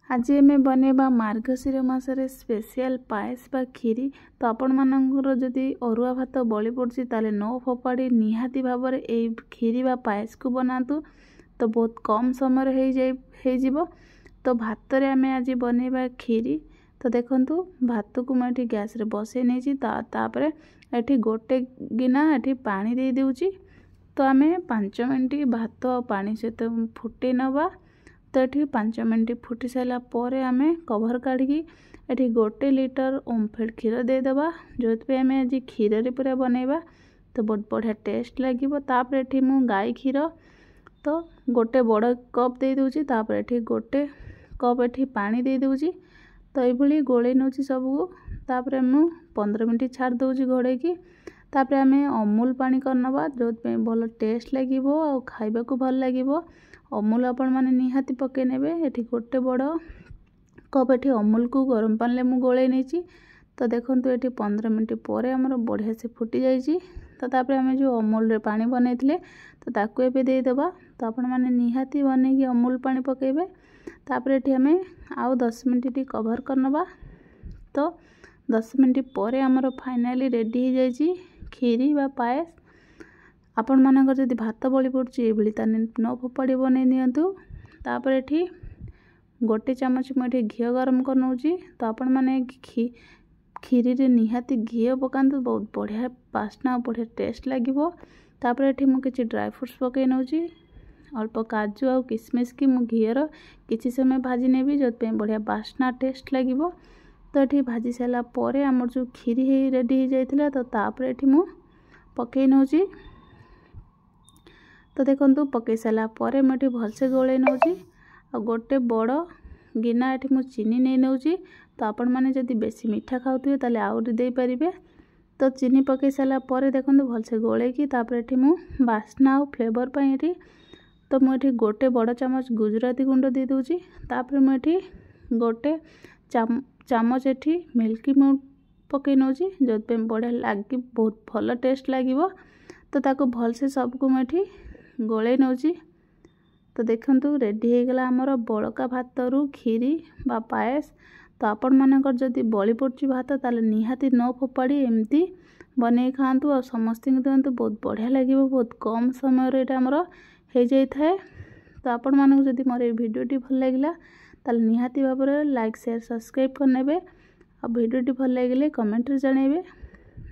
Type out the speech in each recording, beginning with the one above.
आज आम बनवा मार्गशीर मसरे स्पेशल पायस बा खीरी। तो आपण मानकर जदि अरुआ भात बली पड़ी ताले न फोपाड़ी निहाती भाव में खीरी बा पायस को बनातु तो बहुत कम समय हो। तो भात रे आम आज बनवा खीरी। तो देखंतु भात को मुझे गैस रे बसई नहीं तापर एठी गोटे गिना एठी पानी दे देउची। तो आम 5 मिनट भात पानी सहित फुटे नवा। तो ये 5 मिनट फुटी सारा पर आम कभर काढ़ी ये 1 लिटर ओमफेड क्षीर देदेबा जो आम आज क्षीर पूरा बनैबा तो बहुत बढ़िया टेस्ट लगे। तापर ये मु गाई क्षीर तो गोटे बड़ कप दे दूची तापर ये 1 कप ये पानी दे दूची। तो ये गोले नौची सबको तापर मु 15 मिनट छाड़ दूची घोड़े की। तापर आम अमूल पानी करनवा जो भल टेस्ट लगे और खाइबा को भल लगे। अमूल आपण मैंने निहाती पके नेबे। एठी 1 बड़ कप एठी अमूल को गरम पानी मु गोले नहीं। तो देखंतु एठी 15 मिनट पर आमर बढ़िया से फुटी जाइए। तो तापर आम जो अमूल रे पानी बनैथिले तो ताकू एबे दे देबा। तो आपण मैंने निहाती बनेगी अमूल पानी पकेबे। तापर एठी आम आउ 10 मिनट कभर करनवा। तो 10 मिनट पर आमर फाइनाली रेडी हो जाइए खीरी बा पायस। आपण मानकर जदि भात बली पड़ुची ये ताने न फोपाड़ी बनै नियंतु। तापर एठी 1 चामच मुझे घी गरम कर नौची। तो आपण माने खीरी रे निहाती घी पकातु बहुत बढ़िया बास्ना और बढ़िया टेस्ट लगे। तापर एठी मु किछि ड्राई फ्रूट्स पकई नौची अल्प काजू और किशमिश की मु घीर किछि समय भाजी नेबी जो बढ़िया बास्ना टेस्ट लगे। तो ये भाजी सारा पर आमर जो खीरी है रेडी हो जाइथिला तो तापर एठी मु पकई नौची। तो देखंतु पकई सारा पर मुझे भलसे गोले नौची और 1 बड़ गिना एठी मु चीनी नहीं नौची। तो आपण माने जदि बेसी मीठा खाउथिबे ताले आउरी दे परिबे। तो चीनी पकई सारा पर देखंतु भलसे गोले की तापर एठी मु बास्ना और फ्लेवर पई एठी तो मुझे 1 बड़ चामच गुजराती गुंड दे दूची। तापर मुझे 1 चामच एठी मिल्की मु पकई नौची जो बढ़िया लगे बहुत भल टेस्ट लगे। तो ताको भलसे सबको मुझे गोले नौची। तो देखंतु रेडी हो गला आमर बड़का भात रु खीरी बा पायस। तो आपण मानकर जदि बली पड़ुची भात ताले निहाती न फोपाड़ी एमती बनै खातु और समस्त दिंतु बहुत बढ़िया लगे। बहुत कम समय रे आमर हो जाए। तो आपण मानक जदि मोर ये वीडियोटी भल लगिला ताले निहाती भाव में लाइक शेयर सब्सक्राइब करनेबे और वीडियोटी भल लगे कमेंट रे जणेबे।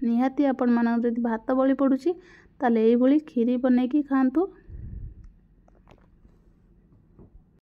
निहाती आपण मानक जदि भात बली पड़ुची ताले एई भली खीरी बनैकी खातु।